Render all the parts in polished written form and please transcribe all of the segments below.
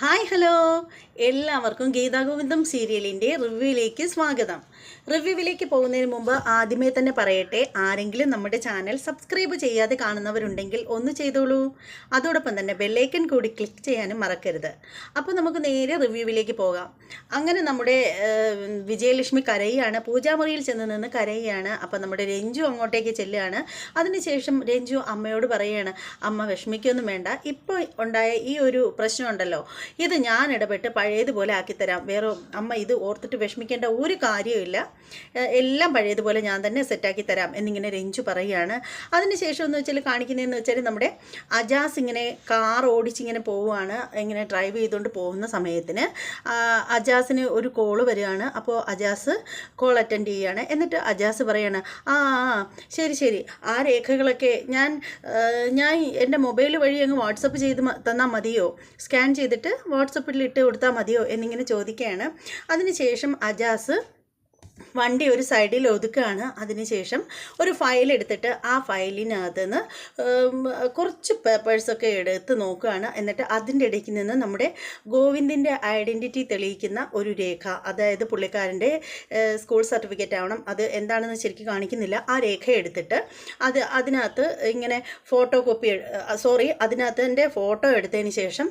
Hi hello എല്ലാവർക്കും ഗീതാഗോവിന്ദം സീരിയലിൻ്റെ റിവ്യൂവിലേക്ക് സ്വാഗതം. റിവ്യൂവിലേക്ക് പോകുന്നതിന് മുമ്പ് ആദ്യമേ തന്നെ പറയട്ടെ, ആരെങ്കിലും നമ്മുടെ ചാനൽ സബ്സ്ക്രൈബ് ചെയ്യാതെ കാണുന്നവരുണ്ടെങ്കിൽ ഒന്ന് ചെയ്തോളൂ. അതോടൊപ്പം തന്നെ ബെല്ലൈക്കൺ കൂടി ക്ലിക്ക് ചെയ്യാനും മറക്കരുത്. അപ്പോൾ നമുക്ക് നേരെ റിവ്യൂവിലേക്ക് പോകാം. അങ്ങനെ നമ്മുടെ വിജയലക്ഷ്മി കരയുകയാണ്, പൂജാമുറിയിൽ ചെന്ന് നിന്ന് കരയുകയാണ്. അപ്പോൾ നമ്മുടെ രഞ്ജു അങ്ങോട്ടേക്ക് ചെല്ലുകയാണ്. അതിനുശേഷം രഞ്ജു അമ്മയോട് പറയുകയാണ്, അമ്മ വിഷമിക്കൊന്നും വേണ്ട, ഇപ്പോൾ ഉണ്ടായ ഈ ഒരു പ്രശ്നമുണ്ടല്ലോ, ഇത് ഞാൻ ഇടപെട്ട് പഴയതുപോലെ ആക്കിത്തരാം. വേറെ അമ്മ ഇത് ഓർത്തിട്ട് വിഷമിക്കേണ്ട ഒരു കാര്യമില്ല, എല്ലാം പഴയതുപോലെ ഞാൻ തന്നെ സെറ്റാക്കി തരാം എന്നിങ്ങനെ രഞ്ജു പറയുകയാണ്. അതിനുശേഷം എന്ന് വെച്ചാൽ കാണിക്കുന്നതെന്ന് വെച്ചാൽ നമ്മുടെ അജാസ് ഇങ്ങനെ കാർ ഓടിച്ചിങ്ങനെ പോവുകയാണ്. ഇങ്ങനെ ഡ്രൈവ് ചെയ്തുകൊണ്ട് പോകുന്ന സമയത്തിന് അജാസിന് ഒരു കോള് വരികയാണ്. അപ്പോൾ അജാസ് കോൾ അറ്റൻഡ് ചെയ്യുകയാണ്. എന്നിട്ട് അജാസ് പറയാണ്, ആ ശരി ശരി, ആ രേഖകളൊക്കെ ഞാൻ എൻ്റെ മൊബൈൽ വഴി അങ്ങ് വാട്സപ്പ് ചെയ്ത് തന്നാൽ മതിയോ, സ്കാൻ ചെയ്തിട്ട് വാട്സപ്പിൽ ഇട്ട് കൊടുത്താൽ മതിയോ എന്നിങ്ങനെ ചോദിക്കുകയാണ്. അതിനുശേഷം അജാസ് വണ്ടി ഒരു സൈഡിൽ ഒതുക്കുകയാണ്. അതിനുശേഷം ഒരു ഫയൽ എടുത്തിട്ട് ആ ഫയലിനകത്ത് നിന്ന് കുറച്ച് പേപ്പേഴ്സൊക്കെ എടുത്ത് നോക്കുകയാണ്. എന്നിട്ട് അതിൻ്റെ ഇടയ്ക്ക് നിന്ന് നമ്മുടെ ഗോവിന്ദിൻ്റെ ഐഡൻറ്റിറ്റി തെളിയിക്കുന്ന ഒരു രേഖ, അതായത് പുള്ളിക്കാരൻ്റെ സ്കൂൾ സർട്ടിഫിക്കറ്റ് ആവണം, അത് എന്താണെന്ന് ശരിക്കും കാണിക്കുന്നില്ല, ആ രേഖ എടുത്തിട്ട് അതിനകത്ത് ഇങ്ങനെ അതിനകത്ത് ഫോട്ടോ എടുത്തതിന് ശേഷം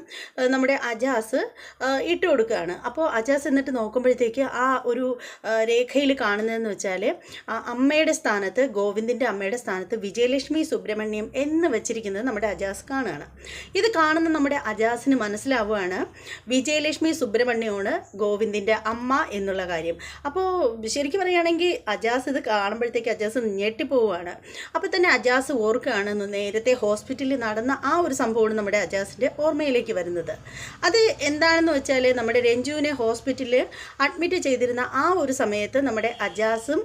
നമ്മുടെ അജാസ് ഇട്ട് കൊടുക്കുകയാണ്. അപ്പോൾ അജാസ് എന്നിട്ട് നോക്കുമ്പോഴത്തേക്ക് ആ ഒരു രേഖയിൽ കാണുന്നതെന്ന് വെച്ചാൽ അമ്മയുടെ സ്ഥാനത്ത്, ഗോവിന്ദിൻ്റെ അമ്മയുടെ സ്ഥാനത്ത് വിജയലക്ഷ്മി സുബ്രഹ്മണ്യം എന്ന് വെച്ചിരിക്കുന്നത് നമ്മുടെ അജാസ് കാണുകയാണ്. ഇത് കാണുന്ന നമ്മുടെ അജാസിന് മനസ്സിലാവുകയാണ് വിജയലക്ഷ്മി സുബ്രഹ്മണ്യമാണ് ഗോവിന്ദിൻ്റെ അമ്മ എന്നുള്ള കാര്യം. അപ്പോൾ ശരിക്കും പറയുകയാണെങ്കിൽ അജാസ് ഇത് കാണുമ്പോഴത്തേക്ക് അജാസ് ഞെട്ടിപ്പോവുകയാണ്. അപ്പോൾ തന്നെ അജാസ് ഓർക്കുകയാണ് നേരത്തെ ഹോസ്പിറ്റലിൽ നടന്ന ആ ഒരു സംഭവമാണ് നമ്മുടെ അജാസിൻ്റെ ഓർമ്മയിലേക്ക് വരുന്നത്. അത് എന്താണെന്ന് വെച്ചാൽ നമ്മുടെ രഞ്ജുവിനെ ഹോസ്പിറ്റലിൽ അഡ്മിറ്റ് ചെയ്തിരുന്ന ആ ഒരു സമയത്ത് നമ്മുടെ അജാസും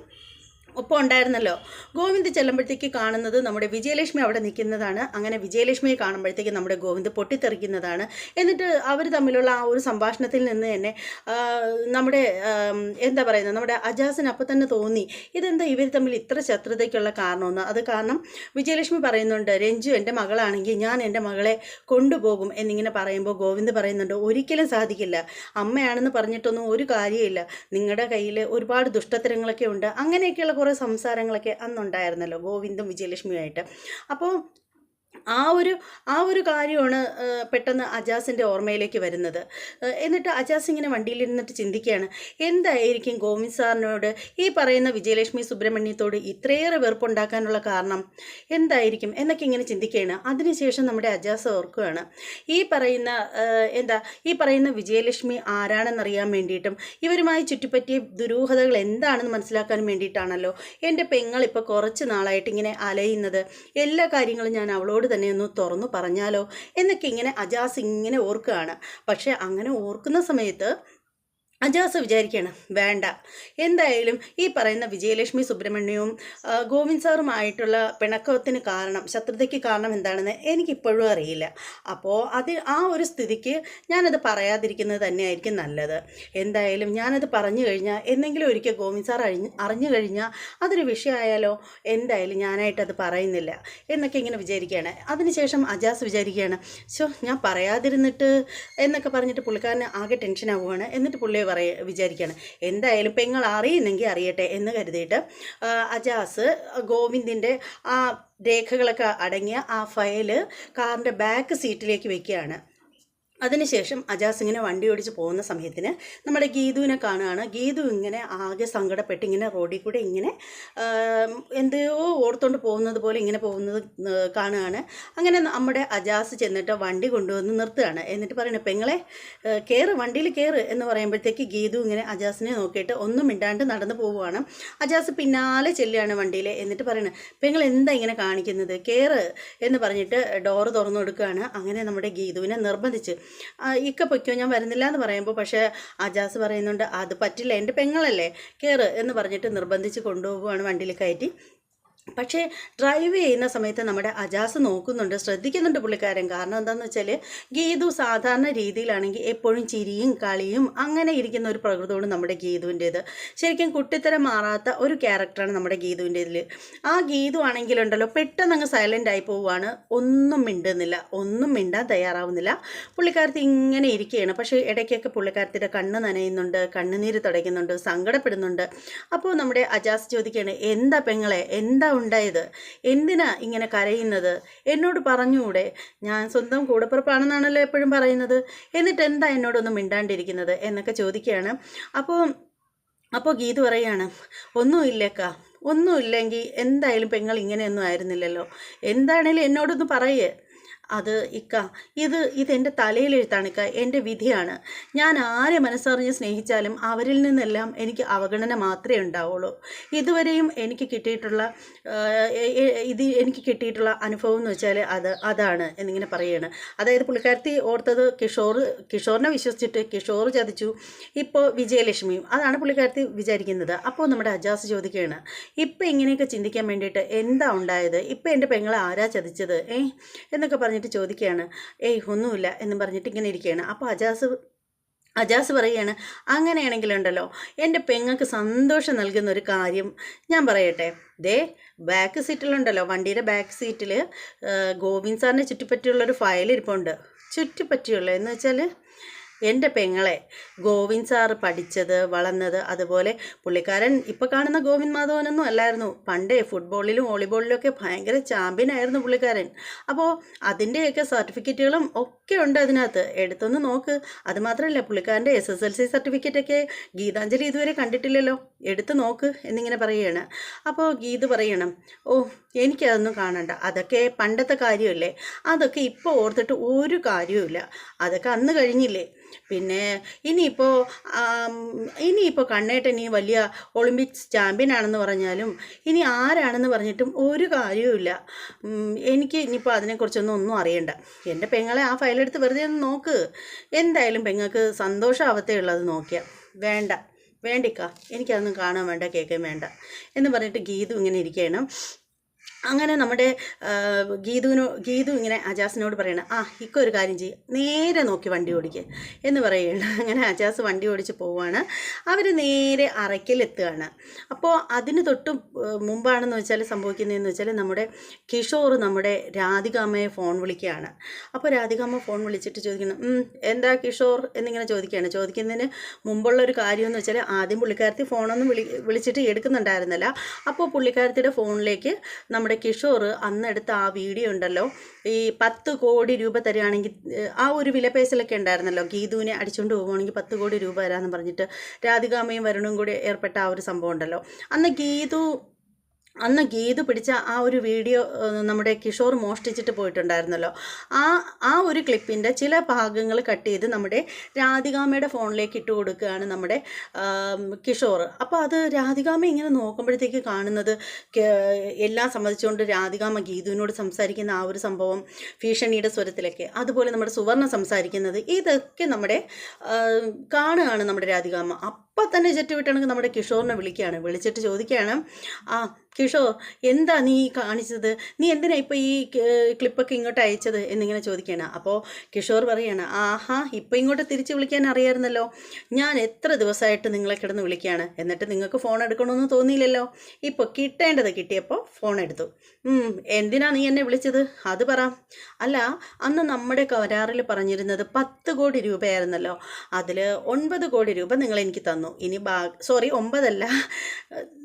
ഒപ്പം ഉണ്ടായിരുന്നല്ലോ. ഗോവിന്ദ് ചെല്ലുമ്പോഴത്തേക്ക് കാണുന്നത് നമ്മുടെ വിജയലക്ഷ്മി അവിടെ നിൽക്കുന്നതാണ്. അങ്ങനെ വിജയലക്ഷ്മിയെ കാണുമ്പോഴത്തേക്ക് നമ്മുടെ ഗോവിന്ദ് പൊട്ടിത്തെറിക്കുന്നതാണ്. എന്നിട്ട് അവർ തമ്മിലുള്ള ആ ഒരു സംഭാഷണത്തിൽ നിന്ന് തന്നെ നമ്മുടെ എന്താ പറയുന്നത്, നമ്മുടെ അജാസിന് അപ്പം തന്നെ തോന്നി ഇതെന്താ ഇവർ തമ്മിൽ ഇത്ര ശത്രുതയ്ക്കുള്ള കാരണമെന്ന്. അത് കാരണം വിജയലക്ഷ്മി പറയുന്നുണ്ട്, രഞ്ജു എൻ്റെ മകളാണെങ്കിൽ ഞാൻ എൻ്റെ മകളെ കൊണ്ടുപോകും എന്നിങ്ങനെ പറയുമ്പോൾ ഗോവിന്ദ് പറയുന്നുണ്ട്, ഒരിക്കലും സാധിക്കില്ല, അമ്മയാണെന്ന് പറഞ്ഞിട്ടൊന്നും ഒരു കാര്യമില്ല, നിങ്ങളുടെ കയ്യിൽ ഒരുപാട് ദുഷ്ടത്തരങ്ങളൊക്കെ ഉണ്ട്. അങ്ങനെയൊക്കെയുള്ള കുറേ സംസാരങ്ങളൊക്കെ അന്നുണ്ടായിരുന്നല്ലോ ഗോവിന്ദും വിജയലക്ഷ്മിയുമായിട്ട്. അപ്പോൾ ആ ഒരു കാര്യമാണ് പെട്ടെന്ന് അജാസിൻ്റെ ഓർമ്മയിലേക്ക് വരുന്നത്. എന്നിട്ട് അജാസ് ഇങ്ങനെ വണ്ടിയിലിരുന്നിട്ട് ചിന്തിക്കുകയാണ്, എന്തായിരിക്കും ഗോവിന്ദ് സാറിനോട് ഈ പറയുന്ന വിജയലക്ഷ്മി സുബ്രഹ്മണ്യത്തോട് ഇത്രയേറെ വെറുപ്പുണ്ടാക്കാനുള്ള കാരണം എന്തായിരിക്കും എന്നൊക്കെ ഇങ്ങനെ ചിന്തിക്കുകയാണ്. അതിനുശേഷം നമ്മുടെ അജാസ് ഓർക്കുകയാണ്, ഈ പറയുന്ന വിജയലക്ഷ്മി ആരാണെന്നറിയാൻ വേണ്ടിയിട്ടും ഇവരുമായി ചുറ്റിപ്പറ്റിയ ദുരൂഹതകൾ എന്താണെന്ന് മനസ്സിലാക്കാൻ വേണ്ടിയിട്ടാണല്ലോ എൻ്റെ പെങ്ങൾ ഇപ്പോൾ കുറച്ച് നാളായിട്ട് ഇങ്ങനെ അലയുന്നത്. എല്ലാ കാര്യങ്ങളും ഞാൻ അവളോട് തന്നെ ഒന്ന് തുറന്നു പറഞ്ഞാലോ എന്നൊക്കെ ഇങ്ങനെ അജാസ് ഇങ്ങനെ ഓർക്കുകയാണ്. പക്ഷെ അങ്ങനെ ഓർക്കുന്ന സമയത്ത് അജാസ് വിചാരിക്കുകയാണ്, വേണ്ട, എന്തായാലും ഈ പറയുന്ന വിജയലക്ഷ്മി സുബ്രഹ്മണ്യവും ഗോവിന്ദ് സാറുമായിട്ടുള്ള പിണക്കത്തിന് കാരണം, ശത്രുതയ്ക്ക് കാരണം എന്താണെന്ന് എനിക്കിപ്പോഴും അറിയില്ല. അപ്പോൾ ആ ഒരു സ്ഥിതിക്ക് ഞാനത് പറയാതിരിക്കുന്നത് തന്നെയായിരിക്കും നല്ലത്. എന്തായാലും ഞാനത് പറഞ്ഞു കഴിഞ്ഞാൽ എന്തെങ്കിലും ഒരിക്കൽ ഗോവിന്ദ് സാർ അറിഞ്ഞു കഴിഞ്ഞാൽ അതൊരു വിഷയമായാലോ, എന്തായാലും ഞാനായിട്ടത് പറയുന്നില്ല എന്നൊക്കെ ഇങ്ങനെ വിചാരിക്കുകയാണ്. അതിനുശേഷം അജാസ് വിചാരിക്കുകയാണ്, ഞാൻ പറയാതിരുന്നിട്ട് എന്നൊക്കെ പറഞ്ഞിട്ട് പുള്ളിക്കാരന് ആകെ ടെൻഷൻ ആവുകയാണ്. എന്നിട്ട് പുള്ളിയെ വിചാരിക്കുകയാണ്, എന്തായാലും പെങ്ങൾ അറിയുന്നെങ്കിൽ അറിയട്ടെ എന്ന് കരുതിയിട്ട് അജാസ് ഗോവിന്ദിൻ്റെ ആ രേഖകളൊക്കെ അടങ്ങിയ ആ ഫയല് കാറിൻ്റെ ബാക്ക് സീറ്റിലേക്ക് വെക്കുകയാണ്. അതിനുശേഷം അജാസ് ഇങ്ങനെ വണ്ടി ഓടിച്ച് പോകുന്ന സമയത്തിന് നമ്മുടെ ഗീതുവിനെ കാണുകയാണ്. ഗീതു ഇങ്ങനെ ആകെ സങ്കടപ്പെട്ട് ഇങ്ങനെ റോഡിൽ കൂടെ ഇങ്ങനെ എന്തെയോ ഓർത്തുകൊണ്ട് പോകുന്നത് പോലെ ഇങ്ങനെ പോകുന്നത് കാണുകയാണ്. അങ്ങനെ നമ്മുടെ അജാസ് ചെന്നിട്ട് വണ്ടി കൊണ്ടുവന്ന് നിർത്തുകയാണ്. എന്നിട്ട് പറയുന്നത്, പെങ്ങളെ കയറ്, വണ്ടിയിൽ കയറ് എന്ന് പറയുമ്പോഴത്തേക്ക് ഗീതു ഇങ്ങനെ അജാസിനെ നോക്കിയിട്ട് ഒന്നും മിണ്ടാണ്ട് നടന്നു പോവുകയാണ്. അജാസ് പിന്നാലെ ചെല്ലുകയാണ് വണ്ടിയിൽ. എന്നിട്ട് പറയുന്നത്, പെങ്ങൾ എന്താ ഇങ്ങനെ കാണിക്കുന്നത്, കയറ് എന്ന് പറഞ്ഞിട്ട് ഡോറ് തുറന്നു കൊടുക്കുകയാണ്. അങ്ങനെ നമ്മുടെ ഗീതുവിനെ നിർബന്ധിച്ച് ഇക്ക പൊയ്ക്കോ, ഞാൻ വരുന്നില്ല എന്ന് പറയുമ്പോൾ പക്ഷേ അജാസ് പറയുന്നുണ്ട്, അത് പറ്റില്ല, എൻ്റെ പെങ്ങളല്ലേ, കയറ് എന്ന് പറഞ്ഞിട്ട് നിർബന്ധിച്ച് കൊണ്ടുപോവുകയാണ് വണ്ടിയിൽ കയറ്റി. പക്ഷേ ഡ്രൈവ് ചെയ്യുന്ന സമയത്ത് നമ്മുടെ അജാസ് നോക്കുന്നുണ്ട്, ശ്രദ്ധിക്കുന്നുണ്ട് പുള്ളിക്കാരൻ. കാരണം എന്താണെന്ന് വെച്ചാൽ ഗീതു സാധാരണ രീതിയിലാണെങ്കിൽ എപ്പോഴും ചിരിയും കളിയും അങ്ങനെ ഇരിക്കുന്ന ഒരു പ്രകൃതമാണ് നമ്മുടെ ഗീതുവിൻ്റേത്. ശരിക്കും കുട്ടിത്തരം മാറാത്ത ഒരു ക്യാരക്ടറാണ് നമ്മുടെ ഗീതുവിൻ്റേതിൽ. ആ ഗീതു ആണെങ്കിലുണ്ടല്ലോ പെട്ടെന്ന് അങ്ങ് സൈലൻ്റ് ആയി പോവുകയാണ്, ഒന്നും മിണ്ടുന്നില്ല, ഒന്നും മിണ്ടാൻ തയ്യാറാവുന്നില്ല. പുള്ളിക്കാരത്തി ഇങ്ങനെ ഇരിക്കുകയാണ്. പക്ഷേ ഇടയ്ക്കൊക്കെ പുള്ളിക്കാരത്തിയുടെ കണ്ണ് നനയുന്നുണ്ട്, കണ്ണുനീര് തുടയ്ക്കുന്നുണ്ട്, സങ്കടപ്പെടുന്നുണ്ട്. അപ്പോൾ നമ്മുടെ അജാസ് ചോദിക്കുകയാണ്, എന്താ പെങ്ങളെ, എന്താ ഉണ്ടായത്, എന്തിനാ ഇങ്ങനെ കരയുന്നത്, എന്നോട് പറഞ്ഞുകൂടെ, ഞാൻ സ്വന്തം കൂടപ്പിറപ്പാണെന്നാണല്ലോ എപ്പോഴും പറയുന്നത്, എന്നിട്ട് എന്താ എന്നോടൊന്നും മിണ്ടാണ്ടിരിക്കുന്നത് എന്നൊക്കെ ചോദിക്കുകയാണ്. അപ്പോൾ ഗീതു പറയാണ്, ഒന്നുമില്ലേക്കാ, ഒന്നുമില്ലെങ്കിൽ എന്തായാലും പെങ്ങൾ ഇങ്ങനെയൊന്നും ആയിരുന്നില്ലല്ലോ, എന്താണേലും എന്നോടൊന്ന് പറയേ. അത് ഇക്ക, ഇതെൻ്റെ തലയിലെഴുത്താണ് ഇക്ക, എൻ്റെ വിധിയാണ്. ഞാൻ ആരെ മനസ്സറിഞ്ഞ് സ്നേഹിച്ചാലും അവരിൽ നിന്നെല്ലാം എനിക്ക് അവഗണന മാത്രമേ ഉണ്ടാവുള്ളൂ. ഇതുവരെയും എനിക്ക് കിട്ടിയിട്ടുള്ള കിട്ടിയിട്ടുള്ള അനുഭവം എന്ന് വെച്ചാൽ അതാണ് എന്നിങ്ങനെ പറയുകയാണ്. അതായത് പുള്ളിക്കാരത്തി ഓർത്തത് കിഷോറിനെ വിശ്വസിച്ചിട്ട് കിഷോർ ചതിച്ചു, ഇപ്പോൾ വിജയലക്ഷ്മിയും, അതാണ് പുള്ളിക്കാരത്തി വിചാരിക്കുന്നത്. അപ്പോൾ നമ്മുടെ അജാസ് ചോദിക്കുകയാണ്, ഇപ്പം ഇങ്ങനെയൊക്കെ ചിന്തിക്കാൻ വേണ്ടിയിട്ട് എന്താ ഉണ്ടായത്, ഇപ്പം എൻ്റെ പെങ്ങളെ ആരാ ചതിച്ചത് എന്നൊക്കെ പറഞ്ഞിട്ട് ചോദിക്കുകയാണ്. ഒന്നുമില്ല എന്നും പറഞ്ഞിട്ട് ഇങ്ങനെ ഇരിക്കുകയാണ്. അപ്പോൾ അജാസ് പറയുകയാണ്, അങ്ങനെയാണെങ്കിലുണ്ടല്ലോ എൻ്റെ പെങ്ങൾക്ക് സന്തോഷം നൽകുന്ന ഒരു കാര്യം ഞാൻ പറയട്ടെ. ബാക്ക് സീറ്റിലുണ്ടല്ലോ, വണ്ടിയുടെ ബാക്ക് സീറ്റിൽ ഗോവിന്ദ് സാറിനെ ചുറ്റിപ്പറ്റിയുള്ളൊരു ഫയൽ ഇരിപ്പുണ്ട്. ചുറ്റിപ്പറ്റിയുള്ള എന്ന് വെച്ചാൽ എൻ്റെ പെങ്ങളെ ഗോവിന്ദ് സാറ് പഠിച്ചത്, വളർന്നത്, അതുപോലെ പുള്ളിക്കാരൻ ഇപ്പോൾ കാണുന്ന ഗോവിന്ദ് മാധവനൊന്നും അല്ലായിരുന്നു. പണ്ടേ ഫുട്ബോളിലും വോളിബോളിലും ഒക്കെ ഭയങ്കര ചാമ്പ്യനായിരുന്നു പുള്ളിക്കാരൻ. അപ്പോൾ അതിൻ്റെയൊക്കെ സർട്ടിഫിക്കറ്റുകളും ഒക്കെ ഉണ്ട് അതിനകത്ത്, എടുത്തൊന്ന് നോക്ക്. അതുമാത്രമല്ല, പുള്ളിക്കാരൻ്റെ SSLC സർട്ടിഫിക്കറ്റൊക്കെ ഗീതാഞ്ജലി ഇതുവരെ കണ്ടിട്ടില്ലല്ലോ, എടുത്ത് നോക്ക് എന്നിങ്ങനെ പറയുകയാണ്. അപ്പോൾ ഗീത് പറയണം, എനിക്കതൊന്നും കാണണ്ട, അതൊക്കെ പണ്ടത്തെ കാര്യമല്ലേ, അതൊക്കെ ഇപ്പോൾ ഓർത്തിട്ട് ഒരു കാര്യവുമില്ല, അതൊക്കെ അന്ന് കഴിഞ്ഞില്ലേ. പിന്നെ ഇനിയിപ്പോൾ കണ്ണേട്ടൻ ഈ വലിയ ഒളിമ്പിക്സ് ചാമ്പ്യനാണെന്ന് പറഞ്ഞാലും ഇനി ആരാണെന്ന് പറഞ്ഞിട്ടും ഒരു കാര്യവുമില്ല. എനിക്ക് ഇനിയിപ്പോൾ അതിനെക്കുറിച്ചൊന്നും അറിയണ്ട. എൻ്റെ പെങ്ങളെ ആ ഫയലെടുത്ത് വെറുതെ ഒന്ന് നോക്ക്, എന്തായാലും പെങ്ങൾക്ക് സന്തോഷമാവത്തേ ഉള്ളത് നോക്കിയാൽ. വേണ്ടിക്ക, എനിക്കതൊന്നും കാണാൻ വേണ്ട, കേൾക്കാൻ വേണ്ട എന്ന് പറഞ്ഞിട്ട് ഗീതു ഇങ്ങനെ ഇരിക്കുകയാണ്. അങ്ങനെ നമ്മുടെ ഗീതു ഇങ്ങനെ അജാസിനോട് പറയണം, ഒരു കാര്യം ചെയ്യും, നേരെ നോക്കി വണ്ടി ഓടിക്കുക എന്ന് പറയുകയാണ്. അങ്ങനെ അജാസ് വണ്ടി ഓടിച്ച് പോവുകയാണ്. അവർ നേരെ അറയ്ക്കലെത്തുകയാണ്. അപ്പോൾ അതിന് തൊട്ട് മുമ്പാണെന്ന് വെച്ചാൽ സംഭവിക്കുന്നതെന്ന് വെച്ചാൽ നമ്മുടെ കിഷോർ നമ്മുടെ രാധികാമ്മയെ ഫോൺ വിളിക്കുകയാണ്. അപ്പോൾ രാധികാമ്മ ഫോൺ വിളിച്ചിട്ട് ചോദിക്കണം, എന്താ കിഷോർ എന്നിങ്ങനെ ചോദിക്കുന്നതിന് മുമ്പുള്ളൊരു കാര്യമെന്ന് വെച്ചാൽ ആദ്യം പുള്ളിക്കാരത്തി ഫോണൊന്നും വിളിച്ചിട്ട് എടുക്കുന്നുണ്ടായിരുന്നില്ല. അപ്പോൾ പുള്ളിക്കാരത്തിയുടെ ഫോണിലേക്ക് നമ്മുടെ കിഷോർ അന്നെടുത്ത ആ വീഡിയോ ഉണ്ടല്ലോ, ഈ 10 കോടി രൂപ തരികയാണെങ്കിൽ, ആ ഒരു വിലപേശലൊക്കെ ഉണ്ടായിരുന്നല്ലോ, ഗീതുവിനെ അടിച്ചുകൊണ്ട് പോവുകയാണെങ്കിൽ 10 കോടി രൂപ തരാമെന്ന് പറഞ്ഞിട്ട് രാധികാമ്മയും വരുണും കൂടി ഏർപ്പെട്ട ആ ഒരു സംഭവം ഉണ്ടല്ലോ, അന്ന് ഗീതു പിടിച്ച ആ ഒരു വീഡിയോ നമ്മുടെ കിഷോർ മോഷ്ടിച്ചിട്ട് പോയിട്ടുണ്ടായിരുന്നല്ലോ. ആ ഒരു ക്ലിപ്പിൻ്റെ ചില ഭാഗങ്ങൾ കട്ട് ചെയ്ത് നമ്മുടെ രാധികാമ്മയുടെ ഫോണിലേക്ക് ഇട്ട് കൊടുക്കുകയാണ് നമ്മുടെ കിഷോർ. അപ്പോൾ അത് രാധികാമ്മ ഇങ്ങനെ നോക്കുമ്പോഴത്തേക്ക് കാണുന്നത് എല്ലാം സമ്മതിച്ചുകൊണ്ട് രാധികാമ്മ ഗീതുവിനോട് സംസാരിക്കുന്ന ആ ഒരു സംഭവം ഭീഷണിയുടെ സ്വരത്തിലൊക്കെ, അതുപോലെ നമ്മുടെ സുവർണ്ണ സംസാരിക്കുന്നത്, ഇതൊക്കെ നമ്മുടെ കാണുകയാണ് നമ്മുടെ രാധികാമ്മ. അപ്പം തന്നെ ജെറ്റ് വിട്ടാണെങ്കിൽ നമ്മുടെ കിഷോറിനെ വിളിച്ചിട്ട് ചോദിക്കുകയാണ്, കിഷോർ, എന്താ നീ കാണിച്ചത്, നീ എന്തിനാ ഇപ്പോൾ ഈ ക്ലിപ്പൊക്കെ ഇങ്ങോട്ട് അയച്ചത് എന്നിങ്ങനെ ചോദിക്കുകയാണ്. അപ്പോൾ കിഷോർ പറയാണ്, ഇപ്പോൾ ഇങ്ങോട്ട് തിരിച്ച് വിളിക്കാൻ അറിയാമായിരുന്നല്ലോ, ഞാൻ എത്ര ദിവസമായിട്ട് നിങ്ങളെ കിടന്ന് വിളിക്കുകയാണ്, എന്നിട്ട് നിങ്ങൾക്ക് ഫോൺ എടുക്കണമെന്ന് തോന്നിയില്ലല്ലോ, ഇപ്പോൾ കിട്ടേണ്ടത് കിട്ടിയപ്പോൾ ഫോൺ എടുത്തു. എന്തിനാ നീ എന്നെ വിളിച്ചത് അത് പറ. അല്ല, അന്ന് നമ്മുടെ കരാറിൽ പറഞ്ഞിരുന്നത് 10 കോടി രൂപയായിരുന്നല്ലോ, അതിൽ 9 കോടി രൂപ നിങ്ങൾ എനിക്ക് തന്നു, ഇനി 9 അല്ല,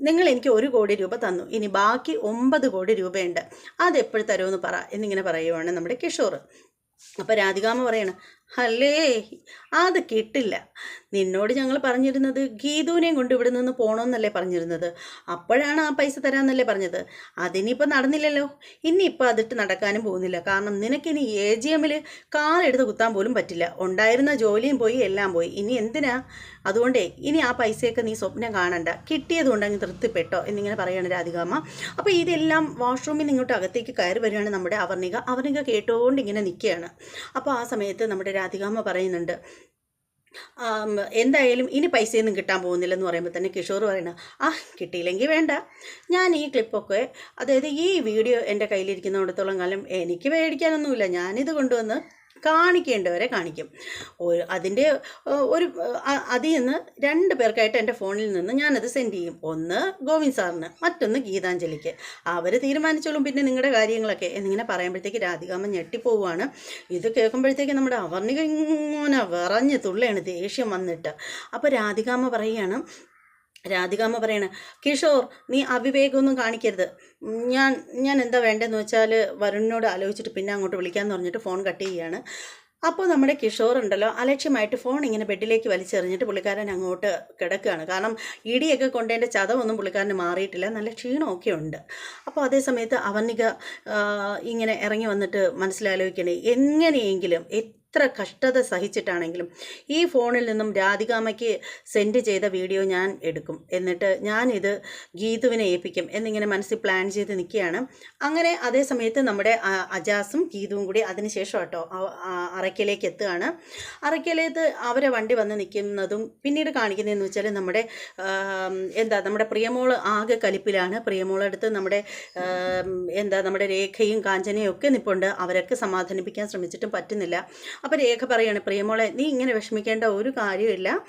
നിങ്ങൾ എനിക്ക് 1 കോടി രൂപ തന്നു, ഇനി ബാക്കി 9 കോടി രൂപയുണ്ട്, അതെപ്പോഴും തരുമെന്ന് പറ എന്നിങ്ങനെ പറയുവാണ് നമ്മുടെ കിഷോർ. അപ്പോൾ രാധികാമ്മ പറയണം, അല്ലേ, അത് കിട്ടില്ല, നിന്നോട് ഞങ്ങൾ പറഞ്ഞിരുന്നത് ഗീതുവിനെയും കൊണ്ട് ഇവിടെ നിന്ന് പോകണമെന്നല്ലേ പറഞ്ഞിരുന്നത്, അപ്പോഴാണ് ആ പൈസ തരാമെന്നല്ലേ പറഞ്ഞത്, അതിനിപ്പോൾ നടന്നില്ലല്ലോ, ഇനിയിപ്പോൾ അതിട്ട് നടക്കാനും പോകുന്നില്ല, കാരണം നിനക്കിനി AGM-ൽ കാലെടുത്ത് കുത്താൻ പോലും പറ്റില്ല, ഉണ്ടായിരുന്ന ജോലിയും പോയി, എല്ലാം പോയി, ഇനി എന്തിനാ, അതുകൊണ്ടേ ഇനി ആ പൈസയൊക്കെ നീ സ്വപ്നം കാണണ്ട, കിട്ടിയതുകൊണ്ടങ്ങ് തൃപ്തിപ്പെട്ടോ എന്നിങ്ങനെ പറയുകയാണ് രാധികാമ്മ. അപ്പോൾ ഇതെല്ലാം വാഷ്റൂമിൽ നിന്ന് ഇങ്ങോട്ട് അകത്തേക്ക് കയറി വരികയാണ് നമ്മുടെ അവർണിക കേട്ടുകൊണ്ട് ഇങ്ങനെ നിൽക്കുകയാണ്. അപ്പോൾ ആ സമയത്ത് നമ്മുടെ രാധികാമ്മ പറയുന്നുണ്ട്, എന്തായാലും ഇനി പൈസയൊന്നും കിട്ടാൻ പോകുന്നില്ലെന്ന് പറയുമ്പോൾ തന്നെ കിഷോർ പറയണ കിട്ടിയില്ലെങ്കിൽ വേണ്ട, ഞാൻ ഈ ക്ലിപ്പൊക്കെ അതായത് ഈ വീഡിയോ എൻ്റെ കയ്യിലിരിക്കുന്നിടത്തോളം കാലം എനിക്ക് മേടിക്കാനൊന്നുമില്ല, ഞാനിത് കൊണ്ടുവന്ന് കാണിക്കേണ്ടവരെ കാണിക്കും. അതിൻ്റെ അതിൽ നിന്ന് 2 പേർക്കായിട്ട് എൻ്റെ ഫോണിൽ നിന്ന് ഞാനത് സെൻഡ് ചെയ്യും. ഒന്ന് ഗോവിന്ദ് സാറിന്, മറ്റൊന്ന് ഗീതാഞ്ജലിക്ക്. അവർ തീരുമാനിച്ചോളും പിന്നെ നിങ്ങളുടെ കാര്യങ്ങളൊക്കെ എന്നിങ്ങനെ പറയുമ്പോഴത്തേക്ക് രാധികാമ്മ ഞെട്ടിപ്പോവുകയാണ്. ഇത് കേൾക്കുമ്പോഴത്തേക്ക് നമ്മുടെ അവർണിക ഇങ്ങനെ വിറഞ്ഞ് തുള്ളിയാണ് ദേഷ്യം വന്നിട്ട്. അപ്പോൾ രാധികാമ്മ പറയണ കിഷോർ, നീ അവിവേകമൊന്നും കാണിക്കരുത്. ഞാൻ എന്താ വേണ്ടതെന്ന് വെച്ചാൽ വരുണിനോട് ആലോചിച്ചിട്ട് പിന്നെ അങ്ങോട്ട് വിളിക്കാമെന്ന് പറഞ്ഞിട്ട് ഫോൺ കട്ട് ചെയ്യുകയാണ്. അപ്പോൾ നമ്മുടെ കിഷോർ ഉണ്ടല്ലോ അലക്ഷ്യമായിട്ട് ഫോൺ ഇങ്ങനെ ബെഡിലേക്ക് വലിച്ചെറിഞ്ഞിട്ട് പുള്ളിക്കാരൻ അങ്ങോട്ട് കിടക്കുകയാണ്. കാരണം ഇടിയൊക്കെ കൊണ്ടതിൻ്റെ ചതവൊന്നും പുള്ളിക്കാരന് മാറിയിട്ടില്ല, നല്ല ക്ഷീണമൊക്കെ ഉണ്ട്. അപ്പോൾ അതേ സമയത്ത് അവർണിക ഇങ്ങനെ ഇറങ്ങി വന്നിട്ട് മനസ്സിലാലോചിക്കണേ, എങ്ങനെയെങ്കിലും എത്ര കഷ്ടത സഹിച്ചിട്ടാണെങ്കിലും ഈ ഫോണിൽ നിന്നും രാധികാമ്മയ്ക്ക് സെൻഡ് ചെയ്ത വീഡിയോ ഞാൻ എടുക്കും, എന്നിട്ട് ഞാനിത് ഗീതുവിനെ ഏൽപ്പിക്കും എന്നിങ്ങനെ മനസ്സിൽ പ്ലാൻ ചെയ്ത് നിൽക്കുകയാണ്. അങ്ങനെ അതേ സമയത്ത് നമ്മുടെ അജാസും ഗീതുവും കൂടി അതിനുശേഷം കേട്ടോ അറയ്ക്കലേക്ക് എത്തുകയാണ്. അറയ്ക്കലേക്ക് അവരെ വണ്ടി വന്ന് നിൽക്കുന്നതും പിന്നീട് കാണിക്കുന്നതെന്ന് വെച്ചാൽ നമ്മുടെ പ്രിയമോള് ആകെ കലിപ്പിലാണ്. പ്രിയമോളടുത്ത് നമ്മുടെ രേഖയും കാഞ്ചനയും ഒക്കെ നിൽപ്പുണ്ട്. അവരൊക്കെ സമാധാനിപ്പിക്കാൻ ശ്രമിച്ചിട്ടും പറ്റുന്നില്ല. അപ്പോൾ രേഖ പറയാണ്, പ്രിയമോളെ നീ ഇങ്ങനെ വിഷമിക്കേണ്ട ഒരു കാര്യമില്ല,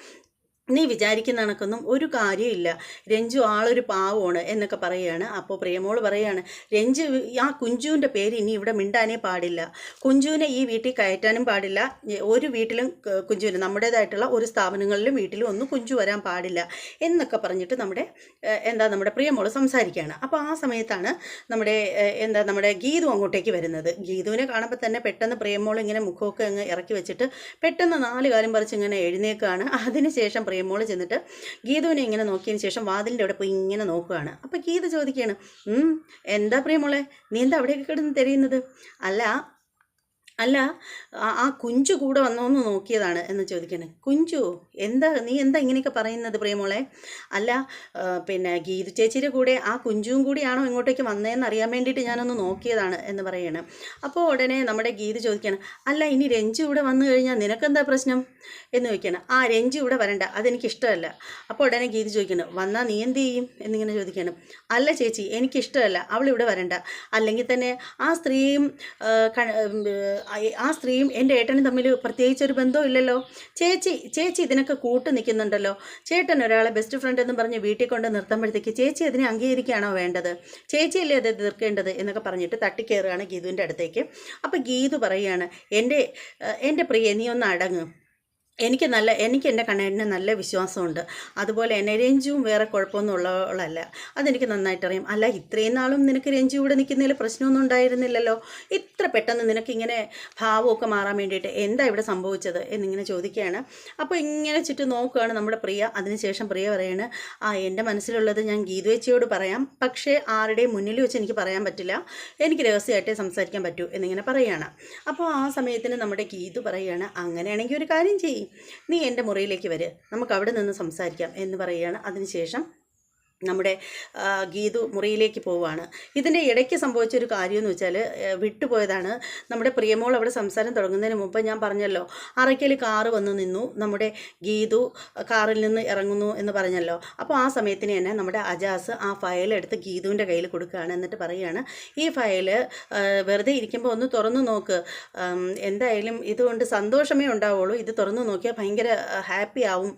നീ വിചാരിക്കുന്ന കണക്കൊന്നും ഒരു കാര്യമില്ല, രഞ്ജു ആളൊരു പാവമാണ് എന്നൊക്കെ പറയുകയാണ്. അപ്പോൾ പ്രിയമോള് പറയുകയാണ്, രഞ്ജു ആ കുഞ്ചുവിൻ്റെ പേര് ഇനി ഇവിടെ മിണ്ടാനേ പാടില്ല, കുഞ്ചുവിനെ ഈ വീട്ടിൽ കയറ്റാനും പാടില്ല, ഒരു വീട്ടിലും കുഞ്ചുവിന് നമ്മുടേതായിട്ടുള്ള ഒരു സ്ഥാപനങ്ങളിലും വീട്ടിലും ഒന്നും കുഞ്ചു വരാൻ പാടില്ല എന്നൊക്കെ പറഞ്ഞിട്ട് നമ്മുടെ പ്രിയമോള് സംസാരിക്കുകയാണ്. അപ്പോൾ ആ സമയത്താണ് നമ്മുടെ ഗീതു അങ്ങോട്ടേക്ക് വരുന്നത്. ഗീതുവിനെ കാണുമ്പോൾ തന്നെ പെട്ടെന്ന് പ്രിയമോൾ ഇങ്ങനെ മുഖമൊക്കെ അങ്ങ് ഇറക്കി വെച്ചിട്ട് പെട്ടെന്ന് 4 കാലും പറിച്ച് ഇങ്ങനെ എഴുന്നേൽക്കുകയാണ്. അതിനുശേഷം പ്രിയമോള് ചെന്നിട്ട് ഗീതുവിനെ ഇങ്ങനെ നോക്കിയതിന് ശേഷം വാതിലിൻ്റെ അവിടെ പോയി ഇങ്ങനെ നോക്കുകയാണ്. അപ്പോൾ ഗീതു ചോദിക്കുകയാണ്, എന്താ പ്രിയമോളെ, നീ എന്താ അവിടെയൊക്കെ കിടന്ന് തിരയുന്നത്? അല്ല ആ കുഞ്ചു കൂടെ വന്നോന്ന് നോക്കിയതാണ് എന്ന് ചോദിക്കണേ. കുഞ്ചു നീ എന്താ ഇങ്ങനെയൊക്കെ പറയുന്നത് പ്രിയമോളെ? അല്ല പിന്നെ ഗീതു ചേച്ചിയുടെ കൂടെ ആ കുഞ്ചുവും കൂടിയാണോ ഇങ്ങോട്ടേക്ക് വന്നതെന്ന് അറിയാൻ വേണ്ടിയിട്ട് ഞാനൊന്ന് നോക്കിയതാണ് എന്ന് പറയണം. അപ്പോൾ ഉടനെ നമ്മുടെ ഗീതു ചോദിക്കണം, അല്ല ഇനി രഞ്ജു ഇവിടെ വന്നു കഴിഞ്ഞാൽ നിനക്കെന്താ പ്രശ്നം എന്ന് ചോദിക്കണം. രഞ്ജു ഇവിടെ വരണ്ട, അതെനിക്കിഷ്ടമല്ല. അപ്പോൾ ഉടനെ ഗീതു ചോദിക്കണം, വന്നാൽ നീ എന്ത് ചെയ്യും എന്നിങ്ങനെ ചോദിക്കണം. അല്ല ചേച്ചി, എനിക്കിഷ്ടമല്ല, അവളിവിടെ വരണ്ട, അല്ലെങ്കിൽ തന്നെ ആ സ്ത്രീയും എൻ്റെ ഏട്ടനും തമ്മിൽ പ്രത്യേകിച്ചൊരു ബന്ധവും ഇല്ലല്ലോ. ചേച്ചി ഇതിനൊക്കെ കൂട്ട് നിൽക്കുന്നുണ്ടല്ലോ. ചേട്ടൻ ഒരാളെ ബെസ്റ്റ് ഫ്രണ്ട് എന്ന് പറഞ്ഞ് വീട്ടിൽ കൊണ്ട് നിർത്തുമ്പോഴത്തേക്ക് ചേച്ചി അതിനെ അംഗീകരിക്കുകയാണോ വേണ്ടത്? ചേച്ചിയല്ലേ അത് എതിർക്കേണ്ടത് എന്നൊക്കെ പറഞ്ഞിട്ട് തട്ടിക്കയറുകയാണ് ഗീതുവിൻ്റെ അടുത്തേക്ക്. അപ്പോൾ ഗീതു പറയുകയാണ്, എൻ്റെ പ്രിയ നീ ഒന്ന് അടങ്ങ്, എനിക്ക് എൻ്റെ കണ്ണേട്ടന് നല്ല വിശ്വാസമുണ്ട്, അതുപോലെ എന്നെ രഞ്ജുവും വേറെ കുഴപ്പമൊന്നും ഉള്ളതല്ല, അതെനിക്ക് നന്നായിട്ടറിയാം. അല്ല ഇത്രയും നാളും നിനക്ക് രഞ്ജു ഇവിടെ നിൽക്കുന്നതിൽ പ്രശ്നമൊന്നും ഉണ്ടായിരുന്നില്ലല്ലോ, ഇത്ര പെട്ടെന്ന് നിനക്കിങ്ങനെ ഭാവമൊക്കെ മാറാൻ വേണ്ടിയിട്ട് എന്താ ഇവിടെ സംഭവിച്ചത് എന്നിങ്ങനെ ചോദിക്കുകയാണ്. അപ്പോൾ ഇങ്ങനെ ചുറ്റും നോക്കുകയാണ് നമ്മുടെ പ്രിയ. അതിനുശേഷം പ്രിയ പറയാണ്, എൻ്റെ മനസ്സിലുള്ളത് ഞാൻ ഗീതുവേച്ചിയോട് പറയാം, പക്ഷേ ആരുടെയും മുന്നിൽ വെച്ച് എനിക്ക് പറയാൻ പറ്റില്ല, എനിക്ക് രഹസ്യമായിട്ടേ സംസാരിക്കാൻ പറ്റൂ എന്നിങ്ങനെ പറയുകയാണ്. അപ്പോൾ ആ സമയത്തിന് നമ്മുടെ ഗീതു പറയുകയാണ്, അങ്ങനെയാണെങ്കിൽ ഒരു കാര്യം ചെയ്യും, നീ എൻ്റെ മുറിയിലേക്ക് വര്, നമുക്ക് അവിടെ നിന്ന് സംസാരിക്കാം എന്ന് പറയുകയാണ്. അതിനുശേഷം നമ്മുടെ ഗീതു മുറിയിലേക്ക് പോവുകയാണ്. ഇതിൻ്റെ ഇടയ്ക്ക് സംഭവിച്ചൊരു കാര്യമെന്ന് വെച്ചാൽ വിട്ടുപോയതാണ്. നമ്മുടെ പ്രിയമോൾ അവിടെ സംസാരം തുടങ്ങുന്നതിന് മുമ്പ് ഞാൻ പറഞ്ഞല്ലോ, അറയ്ക്കൽ കാറ് വന്ന് നിന്നു, നമ്മുടെ ഗീതു കാറിൽ നിന്ന് ഇറങ്ങുന്നു എന്ന് പറഞ്ഞല്ലോ. അപ്പോൾ ആ സമയത്തിന് തന്നെ നമ്മുടെ അജാസ് ആ ഫയൽ എടുത്ത് ഗീതുവിൻ്റെ കയ്യിൽ കൊടുക്കുകയാണ്. എന്നിട്ട് പറയുകയാണ്, ഈ ഫയൽ വെറുതെ ഇരിക്കുമ്പോൾ ഒന്ന് തുറന്നു നോക്ക്, എന്തായാലും ഇതുകൊണ്ട് സന്തോഷമേ ഉണ്ടാവുള്ളൂ, ഇത് തുറന്നു നോക്കിയാൽ ഭയങ്കര ഹാപ്പി ആവും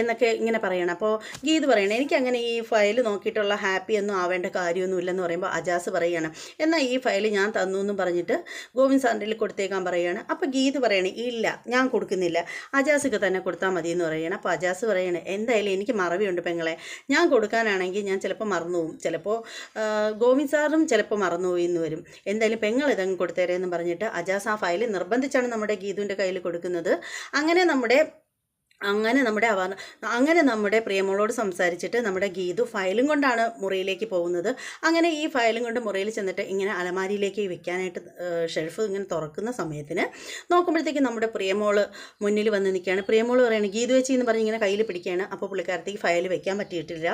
എന്നൊക്കെ ഇങ്ങനെ പറയണം. അപ്പോൾ ഗീതു പറയണം, എനിക്കങ്ങനെ ഈ ഫയൽ നോക്കിയിട്ടുള്ള ഹാപ്പി ഒന്നും ആവേണ്ട കാര്യമൊന്നുമില്ലെന്ന് പറയുമ്പോൾ അജാസ് പറയുകയാണ്, എന്നാൽ ഈ ഫയൽ ഞാൻ തന്നു എന്നും പറഞ്ഞിട്ട് ഗോവിന്ദ് സാറിൻ്റെ കൊടുത്തേക്കാൻ പറയുകയാണ്. അപ്പോൾ ഗീത് പറയണേ, ഇല്ല ഞാൻ കൊടുക്കുന്നില്ല, അജാസിക്ക് തന്നെ കൊടുത്താൽ മതി എന്ന് പറയുകയാണ്. അപ്പോൾ അജാസ് പറയണേ, എന്തായാലും എനിക്ക് മറവിയുണ്ട് പെങ്ങളെ, ഞാൻ കൊടുക്കാനാണെങ്കിൽ ഞാൻ ചിലപ്പോൾ മറന്നുപോകും, ചിലപ്പോൾ ഗോവിന്ദ് സാറും ചിലപ്പോൾ മറന്നുപോയി എന്ന് വരും, എന്തായാലും പെങ്ങൾ ഇതങ്ങ് കൊടുത്തേരെ എന്ന് പറഞ്ഞിട്ട് അജാസ് ആ ഫയൽ നിർബന്ധിച്ചാണ് നമ്മുടെ ഗീതുവിൻ്റെ കയ്യിൽ കൊടുക്കുന്നത്. അങ്ങനെ നമ്മുടെ പ്രിയമോളോട് സംസാരിച്ചിട്ട് നമ്മുടെ ഗീതു ഫയലും കൊണ്ടാണ് മുറിയിലേക്ക് പോകുന്നത്. അങ്ങനെ ഈ ഫയലും കൊണ്ട് മുറിയിൽ ചെന്നിട്ട് ഇങ്ങനെ അലമാരിയിലേക്ക് വെക്കാനായിട്ട് ഷെൽഫ് ഇങ്ങനെ തുറക്കുന്ന സമയത്തിന് നോക്കുമ്പോഴത്തേക്ക് നമ്മുടെ പ്രിയമോള് മുന്നിൽ വന്ന് നിൽക്കുകയാണ്. പ്രിയമോള് പറയുന്നത്, ഗീതു വെച്ചി എന്ന് പറഞ്ഞ് ഇങ്ങനെ കയ്യിൽ പിടിക്കുകയാണ്. അപ്പോൾ പുള്ളിക്കാരത്തേക്ക് ഫയൽ വെക്കാൻ പറ്റിയിട്ടില്ല.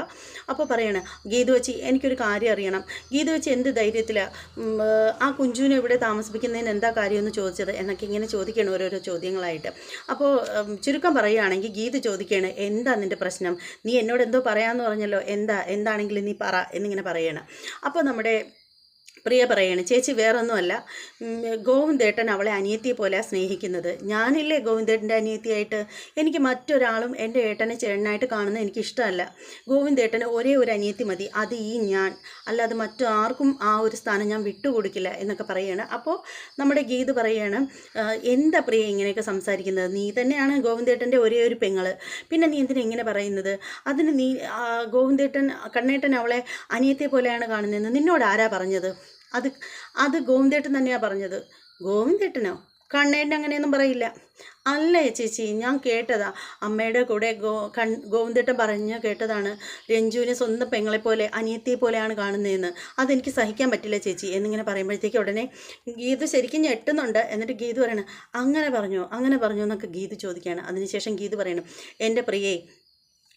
അപ്പോൾ പറയണം, ഗീതു വെച്ചി എനിക്കൊരു കാര്യം അറിയണം, ഗീതു വെച്ചി എന്ത് ധൈര്യത്തിലാണ് ആ കുഞ്ചുവിനെ ഇവിടെ താമസിപ്പിക്കുന്നതിന് എന്താ കാര്യമെന്ന് ചോദിച്ചത് എന്നൊക്കെ ഇങ്ങനെ ചോദിക്കണം ഓരോരോ ചോദ്യങ്ങളായിട്ട്. അപ്പോൾ ചുരുക്കം പറയുകയാണെങ്കിൽ ആണെങ്കിൽ ഗീതു ചോദിക്കുകയാണ്, എന്താ നിൻ്റെ പ്രശ്നം, നീ എന്നോട് എന്തോ പറയാമെന്ന് പറഞ്ഞല്ലോ, എന്താണെങ്കിലും നീ പറ എന്നിങ്ങനെ പറയണം. അപ്പോൾ നമ്മുടെ പ്രിയ പറയാണ്, ചേച്ചി വേറൊന്നുമല്ല, ഗോവിന്ദേട്ടൻ അവളെ അനിയത്തിയെ പോലെ സ്നേഹിക്കുന്നത്. ഞാനില്ലേ ഗോവിന്ദേട്ടൻ്റെ അനിയത്തിയായിട്ട്? എനിക്ക് മറ്റൊരാളും എൻ്റെ ഏട്ടനെ ചേട്ടനായിട്ട് കാണുന്നത് എനിക്കിഷ്ടമല്ല. ഗോവിന്ദേട്ടന് ഒരേ ഒരു അനിയത്തി മതി, അത് ഞാൻ, അല്ലാതെ മറ്റാർക്കും ആ ഒരു സ്ഥാനം ഞാൻ വിട്ടുകൊടുക്കില്ല എന്നൊക്കെ പറയുകയാണ്. അപ്പോൾ നമ്മുടെ ഗീത് പറയുകയാണ്, എന്താ പ്രിയ ഇങ്ങനെയൊക്കെ സംസാരിക്കുന്നത്? നീ തന്നെയാണ് ഗോവിന്ദേട്ടൻ്റെ ഒരേ ഒരു പെങ്ങള്, പിന്നെ നീ എന്തിനാ ഇങ്ങനെ പറയുന്നത്? അതിന് നീ കണ്ണേട്ടൻ അവളെ അനിയത്തിയെ പോലെയാണ് കാണുന്നതെന്ന് നിന്നോട് ആരാ പറഞ്ഞത്? അത് ഗോവിന്ദേട്ടൻ തന്നെയാണ് പറഞ്ഞത്. ഗോവിന്ദേട്ടനോ? കണ്ണേട്ടൻ അങ്ങനെയൊന്നും പറയില്ല. അല്ലേ ചേച്ചി, ഞാൻ കേട്ടതാ, അമ്മയുടെ കൂടെ ഗോവിന്ദേട്ടൻ പറഞ്ഞ് കേട്ടതാണ്, രഞ്ജുവിനെ സ്വന്തം പെങ്ങളെപ്പോലെ അനിയത്തിയെ പോലെയാണ് കാണുന്നതെന്ന്. അതെനിക്ക് സഹിക്കാൻ പറ്റില്ല ചേച്ചി എന്നിങ്ങനെ പറയുമ്പോഴത്തേക്ക് ഉടനെ ഗീതു ശരിക്കും ഞെട്ടുന്നുണ്ട്. എന്നിട്ട് ഗീതു പറയണം, അങ്ങനെ പറഞ്ഞോ എന്നൊക്കെ ഗീതു ചോദിക്കുകയാണ്. അതിനുശേഷം ഗീതു പറയണം, എൻ്റെ പ്രിയേ,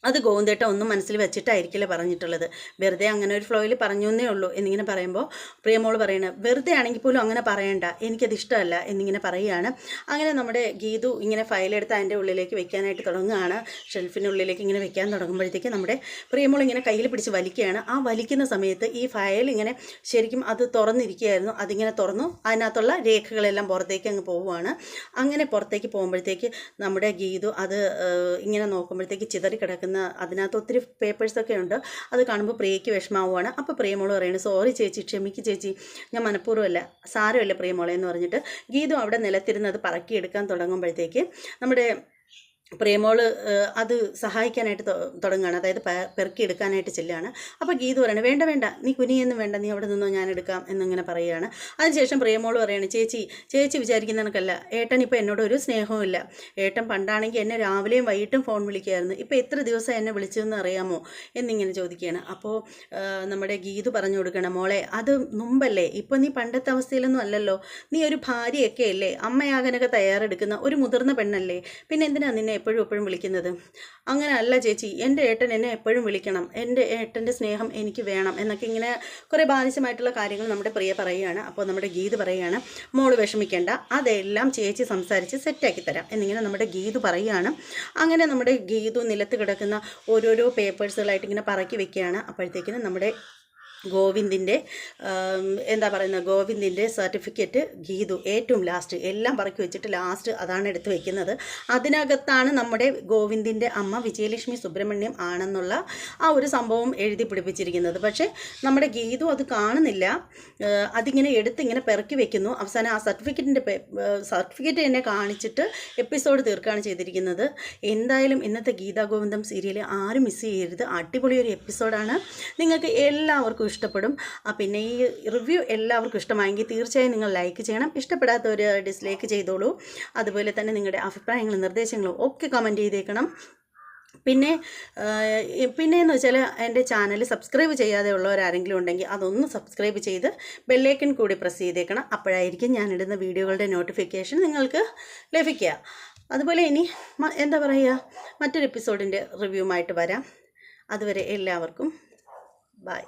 അത് ഗോവിന്ദേട്ടൻ ഒന്നും മനസ്സിൽ വെച്ചിട്ടായിരിക്കില്ല പറഞ്ഞിട്ടുള്ളത്, വെറുതെ അങ്ങനെ ഒരു ഫ്ലോയിൽ പറഞ്ഞു എന്നേ ഉള്ളൂ എന്നിങ്ങനെ പറയുമ്പോൾ പ്രിയമോൾ പറയണം, വെറുതെ ആണെങ്കിൽ പോലും അങ്ങനെ പറയണ്ട, എനിക്കത് ഇഷ്ടമല്ല എന്നിങ്ങനെ പറയുകയാണ്. അങ്ങനെ നമ്മുടെ ഗീതു ഇങ്ങനെ ഫയലെടുത്ത് അതിൻ്റെ ഉള്ളിലേക്ക് വെക്കാനായിട്ട് തുടങ്ങുകയാണ്. ഷെൽഫിനുള്ളിലേക്ക് ഇങ്ങനെ വെക്കാൻ തുടങ്ങുമ്പോഴത്തേക്ക് നമ്മുടെ പ്രിയമോൾ ഇങ്ങനെ കയ്യിൽ പിടിച്ച് വലിക്കുകയാണ്. ആ വലിക്കുന്ന സമയത്ത് ഈ ഫയൽ ഇങ്ങനെ ശരിക്കും അത് തുറന്നിരിക്കുകയായിരുന്നു. അതിങ്ങനെ തുറന്നു, അതിനകത്തുള്ള രേഖകളെല്ലാം പുറത്തേക്ക് അങ്ങ് പോവുകയാണ്. അങ്ങനെ പുറത്തേക്ക് പോകുമ്പോഴത്തേക്ക് നമ്മുടെ ഗീതു അത് ഇങ്ങനെ നോക്കുമ്പോഴത്തേക്ക് ചിതറി കിടക്കുന്ന അതിനകത്ത് ഒത്തിരി പേപ്പേഴ്സൊക്കെ ഉണ്ട്. അത് കാണുമ്പോൾ പ്രിയയ്ക്ക് വിഷമാവുകയാണ്. അപ്പോൾ പ്രിയമോൾ പറയുന്നത്, സോറി ചേച്ചി, ക്ഷമിക്ക് ചേച്ചി, ഞാൻ മനഃപൂർവ്വമല്ല, സാരമല്ല പ്രിയമോളെ എന്ന് പറഞ്ഞിട്ട് ഗീതു അവിടെ നിലത്തിരുന്നത് പറക്കിയെടുക്കാൻ തുടങ്ങുമ്പോഴത്തേക്ക് നമ്മുടെ പ്രേമോള് അത് സഹായിക്കാനായിട്ട് തുടങ്ങുകയാണ്, അതായത് പെറുക്കിയെടുക്കാനായിട്ട് ചെല്ലുകയാണ്. അപ്പോൾ ഗീതു പറയണം, വേണ്ട നീ കുനിയൊന്നും വേണ്ട, നീ അവിടെ നിന്നോ, ഞാൻ എടുക്കാം എന്നിങ്ങനെ പറയുകയാണ്. അതിനുശേഷം പ്രേമോള് പറയാണ്, ചേച്ചി വിചാരിക്കുന്ന കണക്കല്ല, ഏട്ടൻ ഇപ്പോൾ എന്നോട് ഒരു സ്നേഹവും ഇല്ല. ഏട്ടൻ പണ്ടാണെങ്കിൽ എന്നെ രാവിലെയും വൈകിട്ടും ഫോൺ വിളിക്കുമായിരുന്നു, ഇപ്പോൾ എത്ര ദിവസം എന്നെ വിളിച്ചതെന്ന് അറിയാമോ എന്നിങ്ങനെ ചോദിക്കുകയാണ്. അപ്പോൾ നമ്മുടെ ഗീതു പറഞ്ഞു കൊടുക്കണം, മോളെ അത് മുമ്പല്ലേ, ഇപ്പോൾ നീ പണ്ടത്തെ അവസ്ഥയിലൊന്നും അല്ലല്ലോ, നീ ഒരു ഭാര്യയൊക്കെ അല്ലേ, അമ്മയാകാനൊക്കെ തയ്യാറെടുക്കുന്ന ഒരു മുതിർന്ന പെണ്ണല്ലേ, പിന്നെ എന്തിനാണ് നിന്നെ എപ്പോഴും വിളിക്കുന്നത്? അങ്ങനെ അല്ല ചേച്ചി, എൻ്റെ ഏട്ടൻ എന്നെ എപ്പോഴും വിളിക്കണം, എൻ്റെ ഏട്ടൻ്റെ സ്നേഹം എനിക്ക് വേണം എന്നൊക്കെ ഇങ്ങനെ കുറേ ബാലിശമായിട്ടുള്ള കാര്യങ്ങൾ നമ്മുടെ പ്രിയ പറയുകയാണ്. അപ്പോൾ നമ്മുടെ ഗീത് പറയുകയാണ്, മോള് വിഷമിക്കേണ്ട, അതെല്ലാം ചേച്ചി സംസാരിച്ച് സെറ്റാക്കി തരാം എന്നിങ്ങനെ നമ്മുടെ ഗീതു പറയുകയാണ്. അങ്ങനെ നമ്മുടെ ഗീതു നിലത്ത് കിടക്കുന്ന ഓരോരോ പേപ്പേഴ്സുകളായിട്ട് ഇങ്ങനെ പറക്കി വെക്കുകയാണ്. അപ്പോഴത്തേക്കിനും നമ്മുടെ ഗോവിന്ദിൻ്റെ ഗോവിന്ദിൻ്റെ സർട്ടിഫിക്കറ്റ് ഗീതു ഏറ്റവും ലാസ്റ്റ് എല്ലാം പറക്കി വെച്ചിട്ട് ലാസ്റ്റ് അതാണ് എടുത്ത് വെക്കുന്നത്. അതിനകത്താണ് നമ്മുടെ ഗോവിന്ദിൻ്റെ അമ്മ വിജയലക്ഷ്മി സുബ്രഹ്മണ്യം ആണെന്നുള്ള ആ ഒരു സംഭവം എഴുതി പിടിപ്പിച്ചിരിക്കുന്നത്. പക്ഷേ നമ്മുടെ ഗീതു അത് കാണുന്നില്ല, അതിങ്ങനെ എടുത്തിങ്ങനെ പെറുക്കി വെക്കുന്നു. അവസാനം ആ സർട്ടിഫിക്കറ്റ് എന്നെ കാണിച്ചിട്ട് എപ്പിസോഡ് തീർക്കുകയാണ് ചെയ്തിരിക്കുന്നത്. എന്തായാലും ഇന്നത്തെ ഗീതാ ഗോവിന്ദം സീരിയൽ ആരും മിസ് ചെയ്യരുത്, അടിപൊളി ഒരു എപ്പിസോഡാണ്, നിങ്ങൾക്ക് എല്ലാവർക്കും ഇഷ്ടപ്പെടും. പിന്നെ ഈ റിവ്യൂ എല്ലാവർക്കും ഇഷ്ടമായെങ്കിൽ തീർച്ചയായും നിങ്ങൾ ലൈക്ക് ചെയ്യണം, ഇഷ്ടപ്പെടാത്തവർ ഡിസ്ലൈക്ക് ചെയ്തോളൂ. അതുപോലെ തന്നെ നിങ്ങളുടെ അഭിപ്രായങ്ങളും നിർദ്ദേശങ്ങളും ഒക്കെ കമൻറ്റ് ചെയ്തേക്കണം. പിന്നെയെന്ന് വെച്ചാൽ എൻ്റെ ചാനൽ സബ്സ്ക്രൈബ് ചെയ്യാതെ ഉള്ളവരാരെങ്കിലും ഉണ്ടെങ്കിൽ അതൊന്ന് സബ്സ്ക്രൈബ് ചെയ്ത് ബെല്ലൈക്കൺ കൂടി പ്രസ് ചെയ്തേക്കണം, അപ്പോഴായിരിക്കും ഞാനിടുന്ന വീഡിയോകളുടെ നോട്ടിഫിക്കേഷൻ നിങ്ങൾക്ക് ലഭിക്കുക. അതുപോലെ ഇനി മറ്റൊരു എപ്പിസോഡിൻ്റെ റിവ്യൂമായിട്ട് വരാം. അതുവരെ എല്ലാവർക്കും ബൈ.